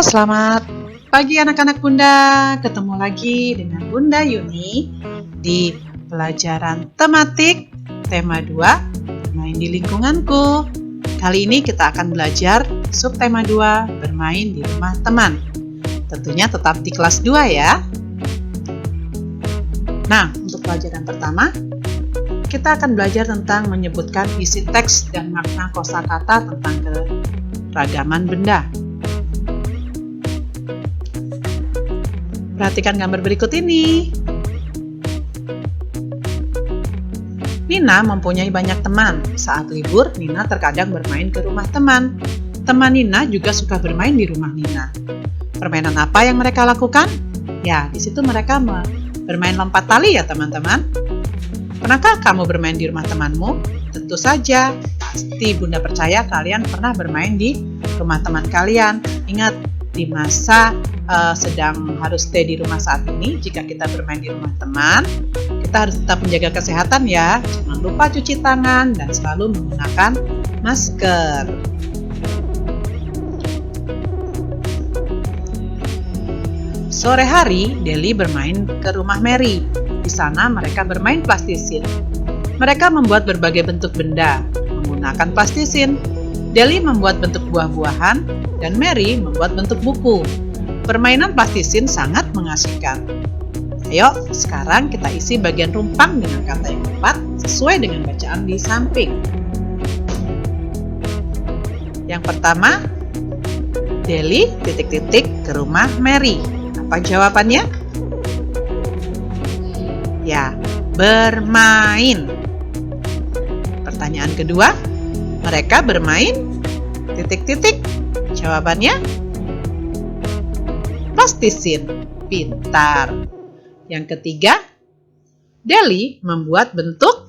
Selamat pagi anak-anak Bunda. Ketemu lagi dengan Bunda Yuni di pelajaran tematik tema 2, bermain di lingkunganku. Kali ini kita akan belajar subtema 2, bermain di rumah teman. Tentunya tetap di kelas 2 ya. Nah, untuk pelajaran pertama, kita akan belajar tentang menyebutkan isi teks dan makna kosakata tentang keragaman benda. Perhatikan gambar berikut ini. Nina mempunyai banyak teman. Saat libur, Nina terkadang bermain ke rumah teman. Teman Nina juga suka bermain di rumah Nina. Permainan apa yang mereka lakukan? Ya, di situ mereka bermain lompat tali ya teman-teman. Pernahkah kamu bermain di rumah temanmu? Tentu saja. Pasti Bunda percaya kalian pernah bermain di rumah teman kalian. Ingat, di masa sedang harus stay di rumah saat ini, jika kita bermain di rumah teman, kita harus tetap menjaga kesehatan ya. Jangan lupa cuci tangan dan selalu menggunakan masker. Sore hari, Deli bermain ke rumah Mary. Di sana mereka bermain plastisin. Mereka membuat berbagai bentuk benda menggunakan plastisin. Deli membuat bentuk buah-buahan dan Mary membuat bentuk buku. Permainan plastisin sangat mengasihkan. Ayo, sekarang kita isi bagian rumpang dengan kata yang tepat sesuai dengan bacaan di samping. Yang pertama, Deli ... ke rumah Mary. Apa jawabannya? Ya, bermain. Pertanyaan kedua, mereka bermain ... Jawabannya plastisin. Pintar. Yang ketiga, Deli membuat bentuk ...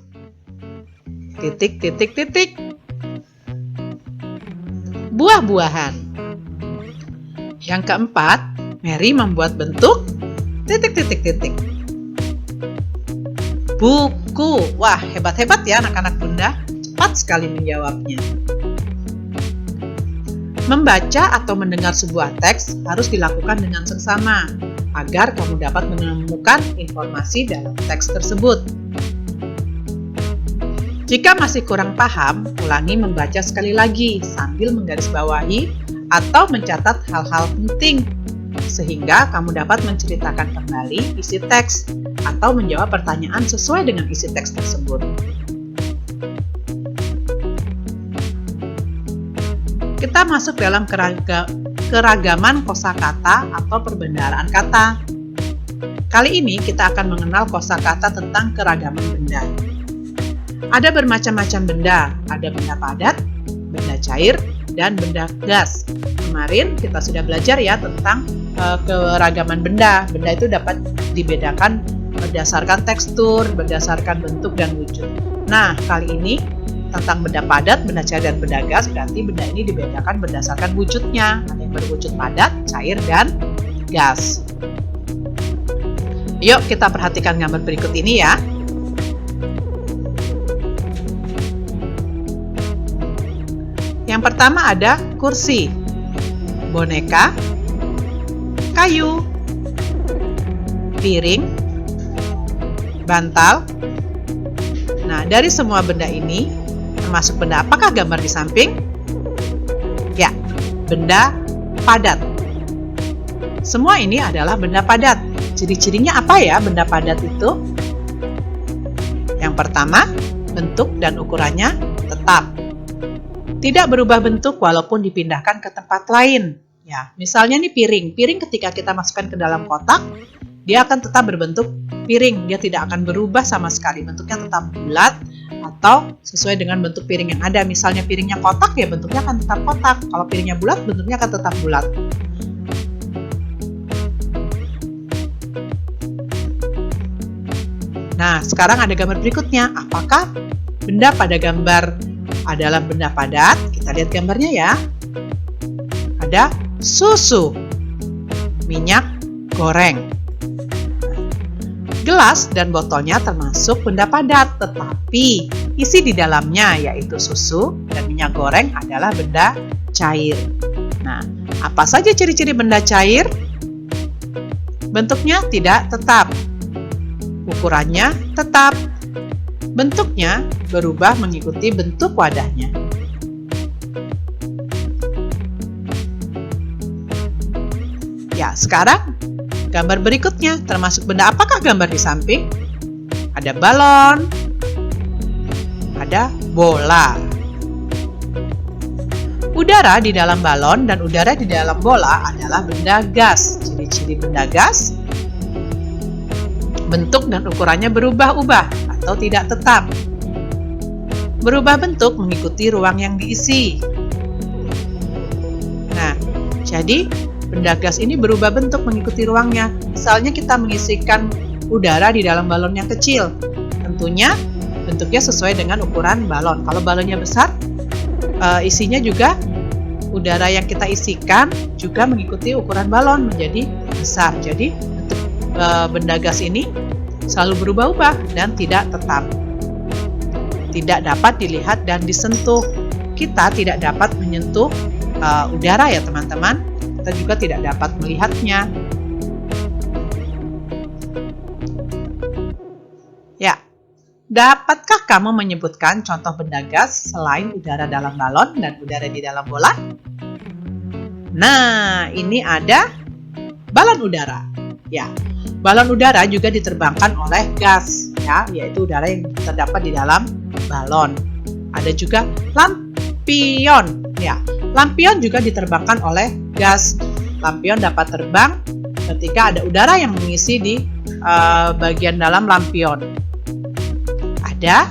buah-buahan. Yang keempat, Mary membuat bentuk ... buku. Wah, hebat-hebat ya anak-anak Bunda. Cepat sekali menjawabnya. Membaca atau mendengar sebuah teks harus dilakukan dengan seksama agar kamu dapat menemukan informasi dalam teks tersebut. Jika masih kurang paham, ulangi membaca sekali lagi sambil menggarisbawahi atau mencatat hal-hal penting sehingga kamu dapat menceritakan kembali isi teks atau menjawab pertanyaan sesuai dengan isi teks tersebut. Kita masuk dalam keragaman kosakata atau perbendaharaan kata. Kali ini kita akan mengenal kosakata tentang keragaman benda. Ada bermacam-macam benda, ada benda padat, benda cair, dan benda gas. Kemarin kita sudah belajar ya tentang keragaman benda. Benda itu dapat dibedakan berdasarkan tekstur, berdasarkan bentuk dan wujud. Nah, kali ini tentang benda padat, benda cair, dan benda gas, berarti benda ini dibedakan berdasarkan wujudnya. Ada yang berwujud padat, cair, dan gas. Yuk kita perhatikan gambar berikut ini ya. Yang pertama ada kursi, boneka, kayu, piring, bantal. Nah, dari semua benda ini, termasuk benda apakah gambar di samping? Ya, benda padat. Semua ini adalah benda padat. Ciri-cirinya apa ya benda padat itu? Yang pertama, bentuk dan ukurannya tetap. Tidak berubah bentuk walaupun dipindahkan ke tempat lain. Ya, misalnya nih piring. Piring ketika kita masukkan ke dalam kotak, dia akan tetap berbentuk piring. Dia tidak akan berubah sama sekali. Bentuknya tetap bulat atau sesuai dengan bentuk piring yang ada. Misalnya piringnya kotak, ya bentuknya akan tetap kotak. Kalau piringnya bulat, bentuknya akan tetap bulat. Nah, sekarang ada gambar berikutnya. Apakah benda pada gambar adalah benda padat? Kita lihat gambarnya ya. Ada susu, minyak goreng. Gelas dan botolnya termasuk benda padat, tetapi isi di dalamnya yaitu susu dan minyak goreng adalah benda cair. Nah, Apa saja ciri-ciri benda cair? Bentuknya tidak tetap. Ukurannya tetap. Bentuknya berubah mengikuti bentuk wadahnya. Ya, sekarang gambar berikutnya termasuk benda apakah gambar di samping? Ada balon, ada bola. Udara di dalam balon dan udara di dalam bola adalah benda gas. Ciri-ciri benda gas, bentuk dan ukurannya berubah-ubah atau tidak tetap. Berubah bentuk mengikuti ruang yang diisi. Nah, jadi benda gas ini berubah bentuk mengikuti ruangnya. Misalnya kita mengisikan udara di dalam balon yang kecil. Tentunya bentuknya sesuai dengan ukuran balon. Kalau balonnya besar, isinya juga udara yang kita isikan juga mengikuti ukuran balon menjadi besar. Jadi bentuk benda gas ini selalu berubah-ubah dan tidak tetap. Tidak dapat dilihat dan disentuh. Kita tidak dapat menyentuh udara ya teman-teman. Kita juga tidak dapat melihatnya. Ya, dapatkah kamu menyebutkan contoh benda gas selain udara dalam balon dan udara di dalam bola? Nah, ini ada balon udara. Ya, balon udara juga diterbangkan oleh gas, ya, yaitu udara yang terdapat di dalam balon. Ada juga lampion. Ya, lampion juga diterbangkan oleh gas. Lampion dapat terbang ketika ada udara yang mengisi di bagian dalam lampion. Ada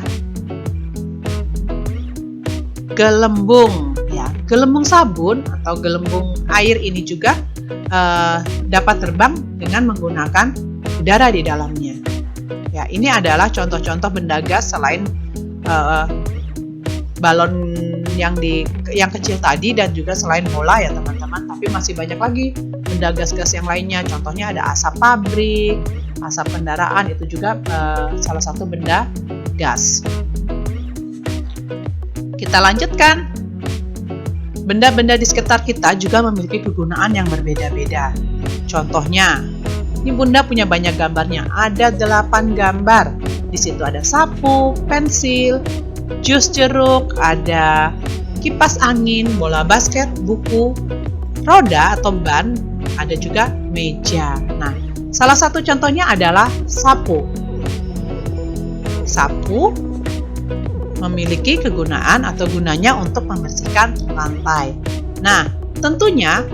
gelembung, ya, gelembung sabun atau gelembung air ini juga dapat terbang dengan menggunakan udara di dalamnya. Ya, ini adalah contoh-contoh benda gas selain balon yang kecil tadi dan juga selain bola ya teman-teman. Tapi masih banyak lagi benda gas-gas yang lainnya. Contohnya ada asap pabrik, asap kendaraan, itu juga salah satu benda gas. Kita lanjutkan. Benda-benda di sekitar kita juga memiliki kegunaan yang berbeda-beda. Contohnya, ini Bunda punya banyak gambarnya. Ada 8 gambar. Di situ ada sapu, pensil, jus jeruk, ada kipas angin, bola basket, buku, roda atau ban, ada juga meja. Nah, salah satu contohnya adalah sapu. Sapu memiliki kegunaan atau gunanya untuk membersihkan lantai. Nah, tentunya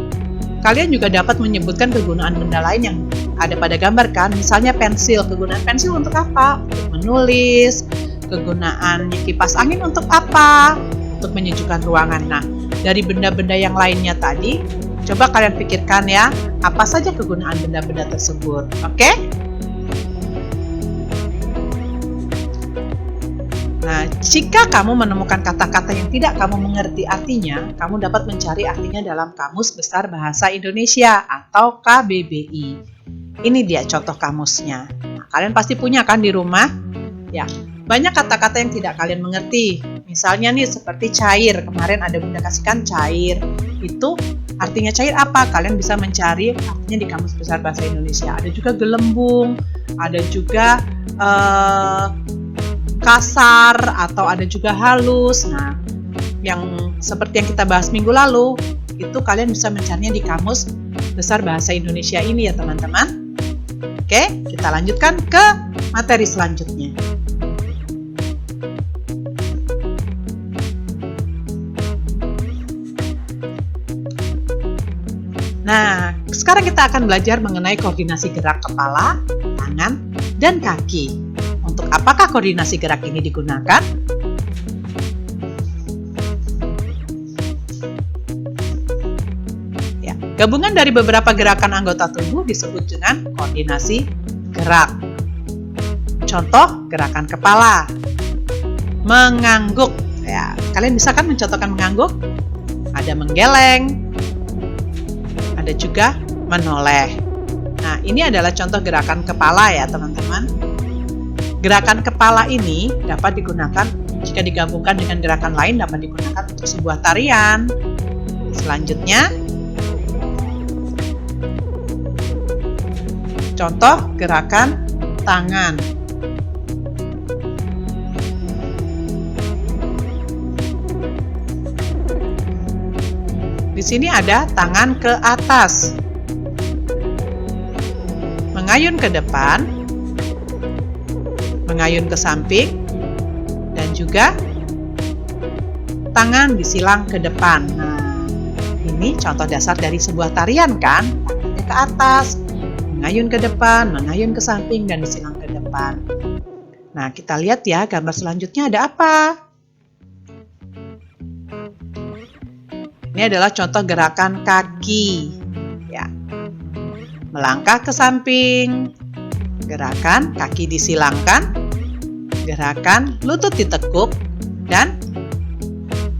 kalian juga dapat menyebutkan kegunaan benda lain yang ada pada gambar kan. Misalnya pensil. Kegunaan pensil untuk apa? Untuk menulis. Kegunaan kipas angin untuk apa? Untuk menyejukkan ruangan. Nah, dari benda-benda yang lainnya tadi, coba kalian pikirkan ya, apa saja kegunaan benda-benda tersebut. Oke? Nah, jika kamu menemukan kata-kata yang tidak kamu mengerti artinya, kamu dapat mencari artinya dalam Kamus Besar Bahasa Indonesia atau KBBI. Ini dia contoh kamusnya. Nah, kalian pasti punya kan di rumah? Ya, banyak kata-kata yang tidak kalian mengerti. Misalnya nih seperti cair. Kemarin ada Bunda kasihkan cair. Itu artinya cair apa? Kalian bisa mencari artinya di Kamus Besar Bahasa Indonesia. Ada juga gelembung, ada juga kasar, atau ada juga halus. Nah, yang seperti yang kita bahas minggu lalu, itu kalian bisa mencarinya di Kamus Besar Bahasa Indonesia ini ya teman-teman. Oke, kita lanjutkan ke materi selanjutnya. Nah, sekarang kita akan belajar mengenai koordinasi gerak kepala, tangan, dan kaki. Untuk apakah koordinasi gerak ini digunakan? Ya, gabungan dari beberapa gerakan anggota tubuh disebut dengan koordinasi gerak. Contoh gerakan kepala. Mengangguk. Ya, kalian bisa kan mencontohkan mengangguk? Ada menggeleng, ada juga menoleh. Nah, ini adalah contoh gerakan kepala ya teman-teman. Gerakan kepala ini dapat digunakan jika digabungkan dengan gerakan lain dapat digunakan untuk sebuah tarian. Selanjutnya, Contoh gerakan tangan. Di sini ada tangan ke atas, mengayun ke depan, mengayun ke samping, dan juga tangan disilang ke depan. Nah, ini contoh dasar dari sebuah tarian kan? Tangannya ke atas, mengayun ke depan, mengayun ke samping, dan disilang ke depan. Nah, kita lihat ya gambar selanjutnya ada apa? Ini adalah contoh gerakan kaki. Ya. Melangkah ke samping, gerakan kaki disilangkan, gerakan lutut ditekuk, dan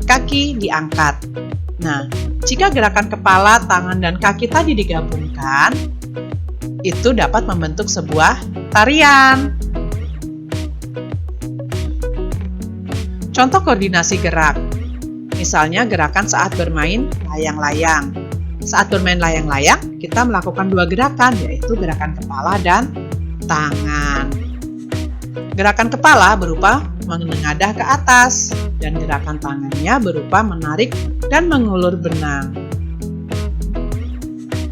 kaki diangkat. Nah, jika gerakan kepala, tangan, dan kaki tadi digabungkan, itu dapat membentuk sebuah tarian. Contoh koordinasi gerak. Misalnya gerakan saat bermain layang-layang. Saat bermain layang-layang, kita melakukan dua gerakan, yaitu gerakan kepala dan tangan. Gerakan kepala berupa menengadah ke atas, dan gerakan tangannya berupa menarik dan mengulur benang.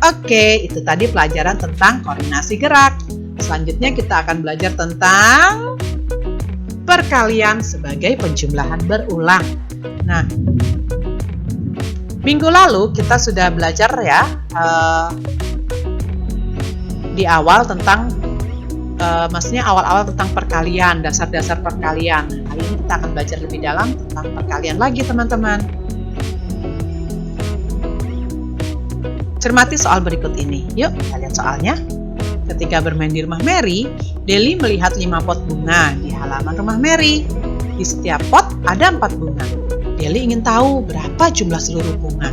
Oke, itu tadi pelajaran tentang koordinasi gerak. Selanjutnya kita akan belajar tentang perkalian sebagai penjumlahan berulang. Nah, minggu lalu kita sudah belajar ya di awal tentang maksudnya awal-awal tentang perkalian, dasar-dasar perkalian. Kali ini kita akan belajar lebih dalam tentang perkalian lagi, teman-teman. Cermati soal berikut ini. Yuk, kita lihat soalnya. Ketika bermain di rumah Mary, Deli melihat 5 pot bunga di halaman rumah Mary. Di setiap pot ada 4 bunga. Deli ingin tahu berapa jumlah seluruh bunga.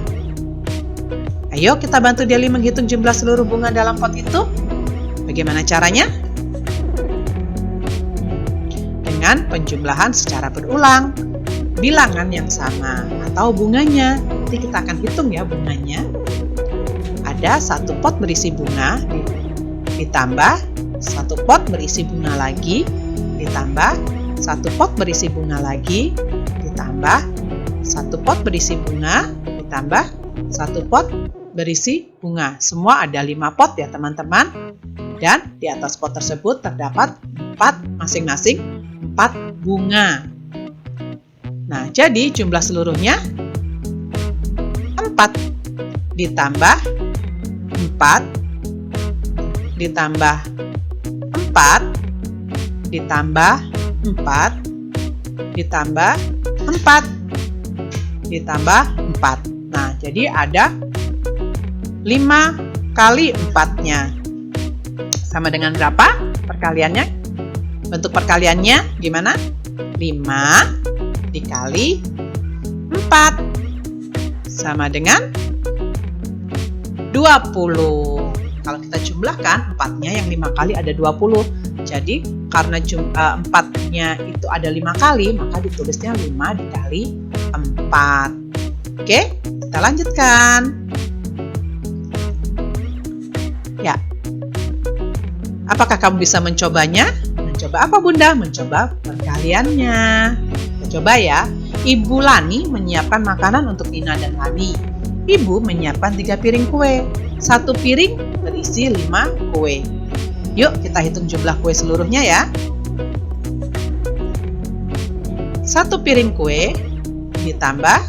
Ayo kita bantu Deli menghitung jumlah seluruh bunga dalam pot itu. Bagaimana caranya? Dengan penjumlahan secara berulang, bilangan yang sama atau bunganya. Nanti kita akan hitung ya bunganya. Ada 1 pot berisi bunga, ditambah 1 pot berisi bunga lagi, ditambah 1 pot berisi bunga lagi, ditambah 1 pot berisi bunga, ditambah 1 pot berisi bunga. Semua ada 5 pot ya teman-teman. Dan di atas pot tersebut terdapat 4 masing-masing 4 bunga. Nah, jadi jumlah seluruhnya 4 ditambah 4 ditambah 4 ditambah 4 ditambah 4 ditambah 4. Nah, jadi ada 5 kali 4-nya. Sama dengan berapa perkaliannya? Bentuk perkaliannya gimana? 5 dikali 4 sama dengan 20. Kalau kita jumlahkan 4-nya yang 5 kali ada 20. Jadi karena 4-nya itu ada 5 kali, maka ditulisnya 5 dikali 4. Oke, kita lanjutkan. Ya. Apakah kamu bisa mencobanya? Mencoba apa Bunda? Mencoba perkaliannya. Kita coba ya. Ibu Lani menyiapkan makanan untuk Nina dan Lani. Ibu menyiapkan 3 piring kue. 1 piring berisi 5 kue. Yuk kita hitung jumlah kue seluruhnya ya. 1 piring kue ditambah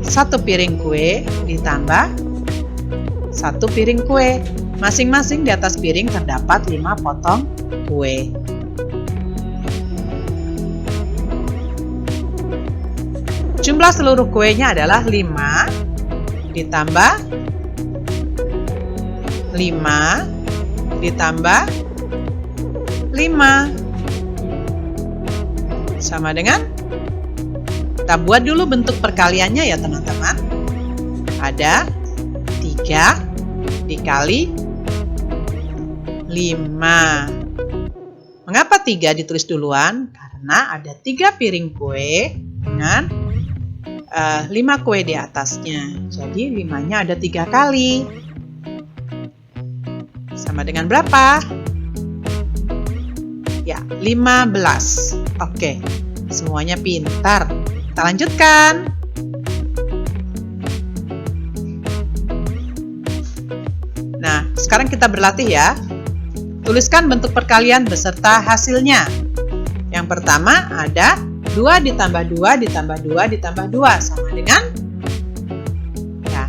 1 piring kue ditambah 1 piring kue. Masing-masing di atas piring terdapat 5 potong kue. Jumlah seluruh kuenya adalah 5 ditambah 5 ditambah 5 sama dengan, kita buat dulu bentuk perkaliannya ya teman-teman. Ada 3 dikali 5. Mengapa 3 ditulis duluan? Karena ada 3 piring kue dengan 5 kue di atasnya. Jadi 5-nya ada 3 kali. Sama sama dengan berapa? Ya, 15. Oke, semuanya pintar. Kita lanjutkan. Nah, sekarang kita berlatih ya. Tuliskan bentuk perkalian beserta hasilnya. Yang pertama ada 2 ditambah 2 ditambah 2 ditambah 2 sama dengan ya,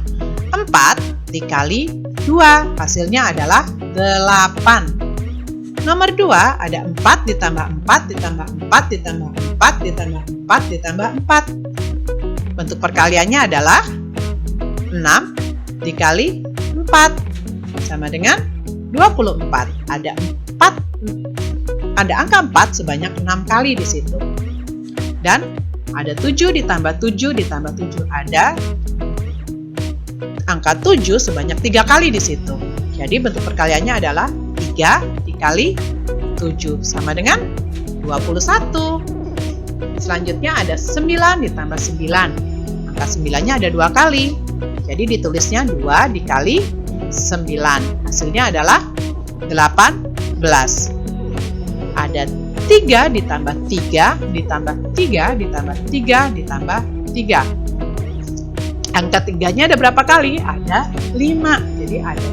4 dikali 2. Hasilnya adalah 8. Nomor 2 ada 4 ditambah 4 ditambah 4 ditambah 4 ditambah 4 ditambah 4. Bentuk perkaliannya adalah 6 dikali 4 sama dengan 24. Ada angka 4 sebanyak 6 kali di situ. Dan ada 7 ditambah 7 ditambah 7. Ada angka 7 sebanyak 3 kali di situ. Jadi bentuk perkaliannya adalah 3 dikali 7 sama dengan 21. Selanjutnya ada 9 ditambah 9. Angka 9-nya ada 2 kali. Jadi ditulisnya 2 dikali 9. Hasilnya adalah 18. Ada 3 ditambah 3 ditambah 3 ditambah 3 ditambah 3. Angka 3-nya ada berapa kali? Ada 5. Jadi ada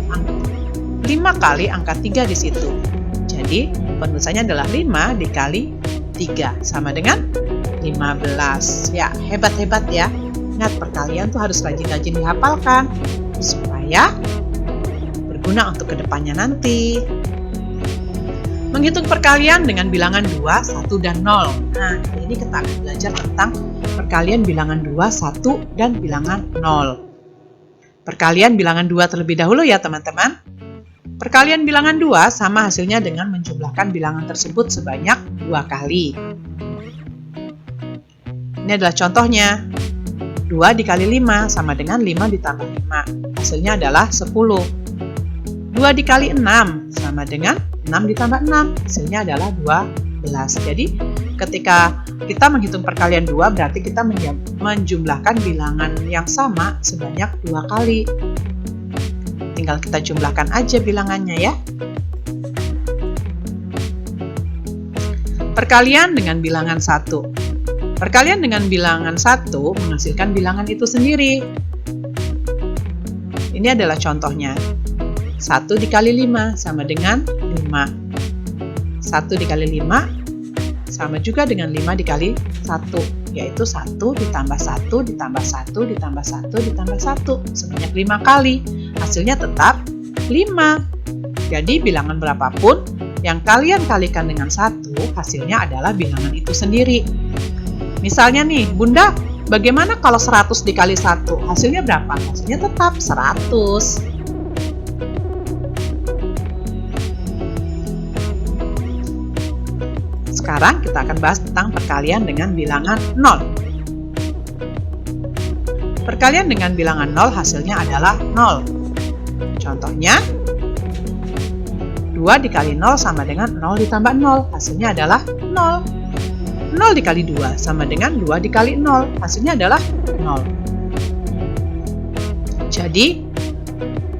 5 kali angka 3 di situ. Jadi penulisannya adalah 5 dikali 3 sama dengan 15. Ya, hebat-hebat ya. Ingat, perkalian tuh harus rajin-rajin dihafalkan supaya berguna untuk kedepannya nanti. Menghitung perkalian dengan bilangan 2, 1, dan 0. Nah, ini kita akan belajar tentang perkalian bilangan 2, 1, dan bilangan 0. Perkalian bilangan 2 terlebih dahulu ya teman-teman. Perkalian bilangan 2 sama hasilnya dengan menjumlahkan bilangan tersebut sebanyak 2 kali. Ini adalah contohnya. 2 dikali 5 sama dengan 5 ditambah 5. Hasilnya adalah 10. 2 dikali 6 sama dengan 6 ditambah 6. Hasilnya adalah 12. Jadi ketika kita menghitung perkalian 2 berarti kita menjumlahkan bilangan yang sama sebanyak 2 kali. Tinggal kita jumlahkan aja bilangannya ya. Perkalian dengan bilangan 1. Perkalian dengan bilangan 1 menghasilkan bilangan itu sendiri. Ini adalah contohnya. 1 dikali 5 sama dengan 5. 1 dikali 5 sama juga dengan 5 dikali 1, yaitu 1 ditambah 1 ditambah 1 ditambah 1 ditambah 1 sebanyak 5 kali. Hasilnya tetap 5. Jadi bilangan berapapun yang kalian kalikan dengan 1, hasilnya adalah bilangan itu sendiri. Misalnya nih, Bunda, bagaimana kalau 100 dikali 1? Hasilnya berapa? Hasilnya tetap 100. Sekarang kita akan bahas tentang perkalian dengan bilangan 0. Perkalian dengan bilangan 0 hasilnya adalah 0. Contohnya, 2 dikali 0 sama dengan 0 ditambah 0. Hasilnya adalah 0. 0 dikali 2 sama dengan 2 dikali 0. Hasilnya adalah 0. Jadi,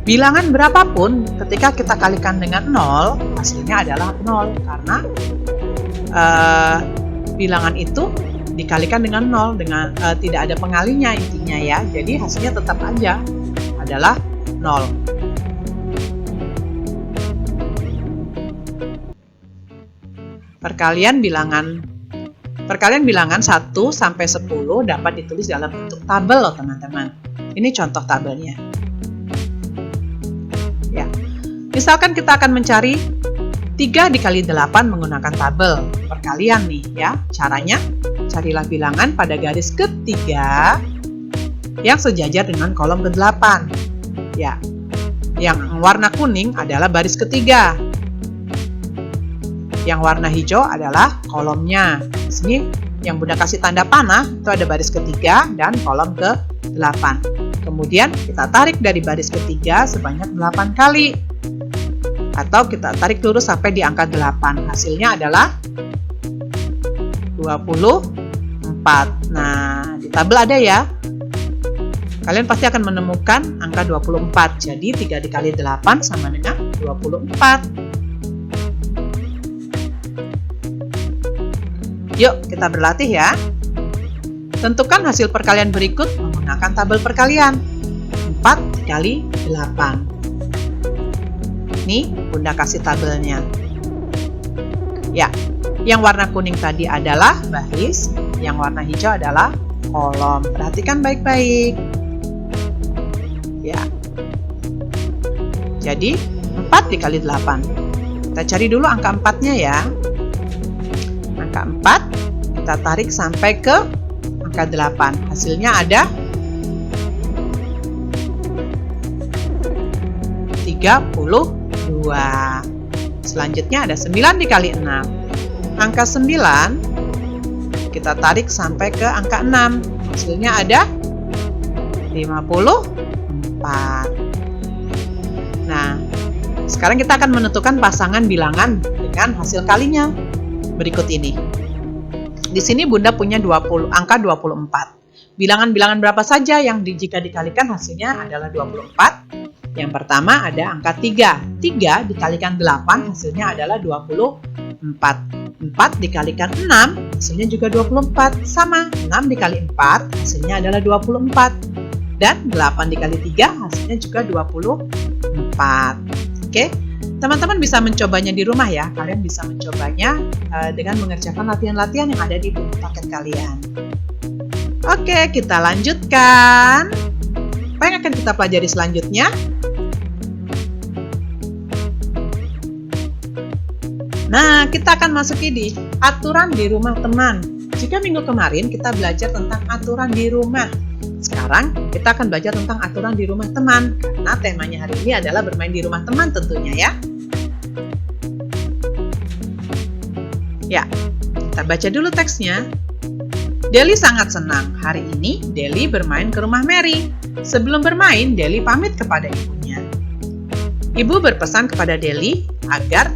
bilangan berapapun ketika kita kalikan dengan 0, hasilnya adalah 0. Karena bilangan itu dikalikan dengan 0, dengan tidak ada pengalinya intinya ya. Jadi hasilnya tetap aja adalah 0. Perkalian bilangan 1 sampai 10 dapat ditulis dalam bentuk tabel loh teman-teman. Ini contoh tabelnya. Ya. Misalkan kita akan mencari 3 dikali 8 menggunakan tabel perkalian nih ya. Caranya, carilah bilangan pada garis ketiga yang sejajar dengan kolom ke-8. Ya. Yang warna kuning adalah baris ketiga. Yang warna hijau adalah kolomnya. Di sini yang Bunda kasih tanda panah itu ada baris ketiga dan kolom ke-8. Kemudian kita tarik dari baris ketiga sebanyak 8 kali. Atau kita tarik lurus sampai di angka 8. Hasilnya adalah 24. Nah, di tabel ada ya. Kalian pasti akan menemukan angka 24. Jadi 3 dikali 8 sama dengan 24. Yuk, kita berlatih ya. Tentukan hasil perkalian berikut menggunakan tabel perkalian. 4 dikali 8. Nih, Bunda kasih tabelnya. Ya, yang warna kuning tadi adalah baris, yang warna hijau adalah kolom. Perhatikan baik-baik. Ya. Jadi, 4 dikali 8. Kita cari dulu angka 4-nya ya. Angka 4, kita tarik sampai ke angka 8. Hasilnya ada 32. Selanjutnya ada 9 dikali 6. Angka 9 kita tarik sampai ke angka 6. Hasilnya ada 54. Nah, sekarang kita akan menentukan pasangan bilangan dengan hasil kalinya berikut ini. Di sini Bunda punya angka 24. Bilangan-bilangan berapa saja yang jika dikalikan hasilnya adalah 24? Yang pertama ada angka 3. 3 dikalikan 8 hasilnya adalah 24. 4 dikalikan 6 hasilnya juga 24. Sama, 6 dikali 4 hasilnya adalah 24. Dan 8 dikali 3 hasilnya juga 24. Oke, teman-teman bisa mencobanya di rumah ya. Kalian bisa mencobanya dengan mengerjakan latihan-latihan yang ada di buku paket kalian. Oke, kita lanjutkan. Apa yang akan kita pelajari selanjutnya? Nah, kita akan masuki di aturan di rumah teman. Jika minggu kemarin kita belajar tentang aturan di rumah, sekarang kita akan belajar tentang aturan di rumah teman. Karena temanya hari ini adalah bermain di rumah teman tentunya ya. Ya, kita baca dulu teksnya. Deli sangat senang. Hari ini Deli bermain ke rumah Mary. Sebelum bermain, Deli pamit kepada ibunya. Ibu berpesan kepada Deli agar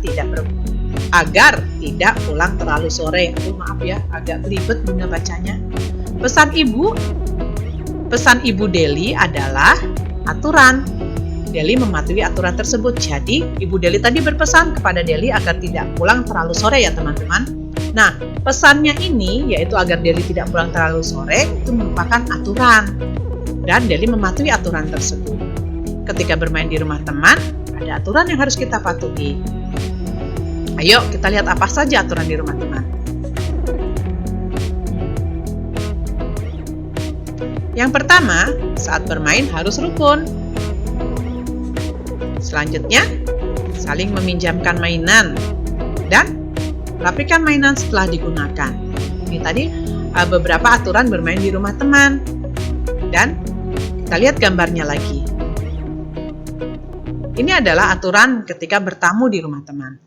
tidak pulang terlalu sore. Maaf ya, agak belibet Bunda bacanya. Pesan ibu Deli adalah aturan. Deli mematuhi aturan tersebut. Jadi, ibu Deli tadi berpesan kepada Deli agar tidak pulang terlalu sore ya teman-teman. Nah, pesannya ini yaitu agar Deli tidak pulang terlalu sore itu merupakan aturan. Dan Deli mematuhi aturan tersebut. Ketika bermain di rumah teman, ada aturan yang harus kita patuhi. Ayo kita lihat apa saja aturan di rumah teman. Yang pertama, saat bermain harus rukun. Selanjutnya, saling meminjamkan mainan dan rapikan mainan setelah digunakan. Ini tadi beberapa aturan bermain di rumah teman. Dan kita lihat gambarnya lagi. Ini adalah aturan ketika bertamu di rumah teman.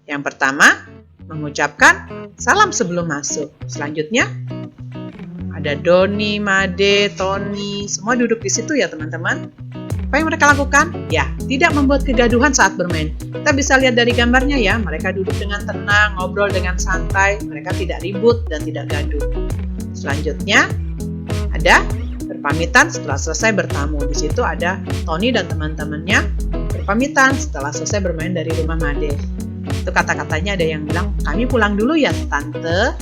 Yang pertama, mengucapkan salam sebelum masuk. Selanjutnya, ada Doni, Made, Tony, semua duduk di situ ya teman-teman. Apa yang mereka lakukan? Ya, tidak membuat kegaduhan saat bermain. Kita bisa lihat dari gambarnya ya, mereka duduk dengan tenang, ngobrol dengan santai, mereka tidak ribut dan tidak gaduh. Selanjutnya, ada berpamitan setelah selesai bertamu. Di situ ada Tony dan teman-temannya berpamitan setelah selesai bermain dari rumah Made. Itu kata-katanya ada yang bilang, kami pulang dulu ya Tante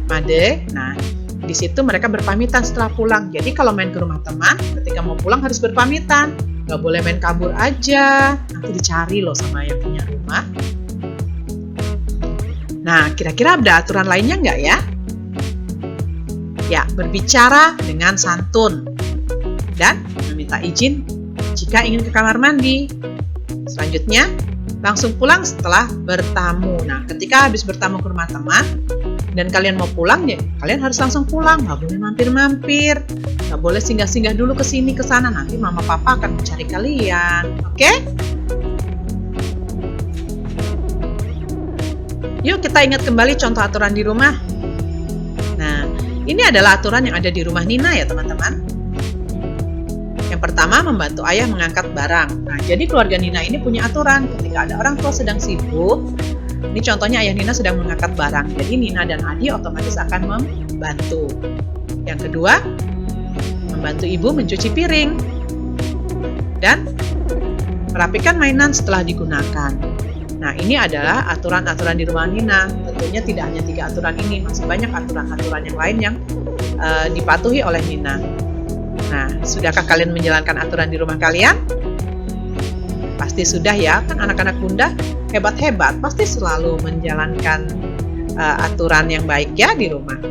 Made. Nah, di situ mereka berpamitan setelah pulang. Jadi kalau main ke rumah teman, ketika mau pulang harus berpamitan. Gak boleh main kabur aja. Nanti dicari loh sama yang punya rumah. Nah, kira-kira ada aturan lainnya nggak ya? Ya, berbicara dengan santun. Dan meminta izin jika ingin ke kamar mandi. Selanjutnya, langsung pulang setelah bertamu. Nah, ketika habis bertamu ke rumah teman dan kalian mau pulang ya, kalian harus langsung pulang. Nggak boleh mampir-mampir, nggak boleh singgah-singgah dulu ke sini ke sana. Nanti mama papa akan mencari kalian. Oke? Yuk kita ingat kembali contoh aturan di rumah. Nah, ini adalah aturan yang ada di rumah Nina ya teman-teman. Yang pertama, membantu ayah mengangkat barang. Nah, jadi keluarga Nina ini punya aturan ketika ada orang tua sedang sibuk. Ini contohnya ayah Nina sedang mengangkat barang. Jadi Nina dan Adi otomatis akan membantu. Yang kedua, membantu ibu mencuci piring. Dan Rapikan mainan setelah digunakan. Nah, ini adalah aturan-aturan di rumah Nina. Tentunya tidak hanya 3 aturan ini, masih banyak aturan-aturan yang lain yang dipatuhi oleh Nina. Nah, sudahkah kalian menjalankan aturan di rumah kalian? Pasti sudah ya, kan anak-anak Bunda hebat-hebat, pasti selalu menjalankan aturan yang baik ya di rumah.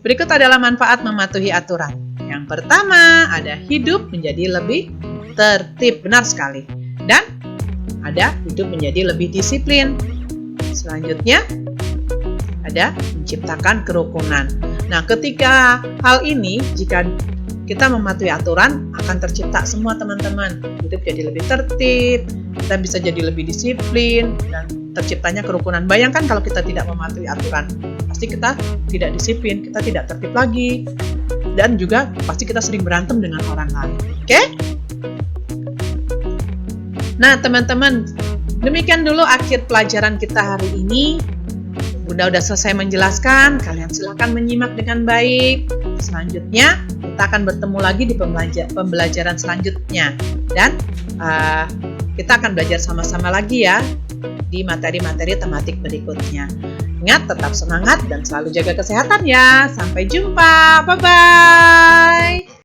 Berikut adalah manfaat mematuhi aturan. Yang pertama, ada hidup menjadi lebih tertib, benar sekali. Dan ada hidup menjadi lebih disiplin. Selanjutnya, ada menciptakan kerukunan. Nah, ketika hal ini, jika kita mematuhi aturan, akan tercipta semua teman-teman. Hidup jadi lebih tertib, kita bisa jadi lebih disiplin, dan terciptanya kerukunan. Bayangkan kalau kita tidak mematuhi aturan, pasti kita tidak disiplin, kita tidak tertib lagi, dan juga pasti kita sering berantem dengan orang lain. Oke? Nah, teman-teman, demikian dulu akhir pelajaran kita hari ini. Bunda udah selesai menjelaskan, kalian silakan menyimak dengan baik. Selanjutnya, kita akan bertemu lagi di pembelajaran selanjutnya. Dan kita akan belajar sama-sama lagi ya di materi-materi tematik berikutnya. Ingat, tetap semangat dan selalu jaga kesehatan ya. Sampai jumpa. Bye-bye.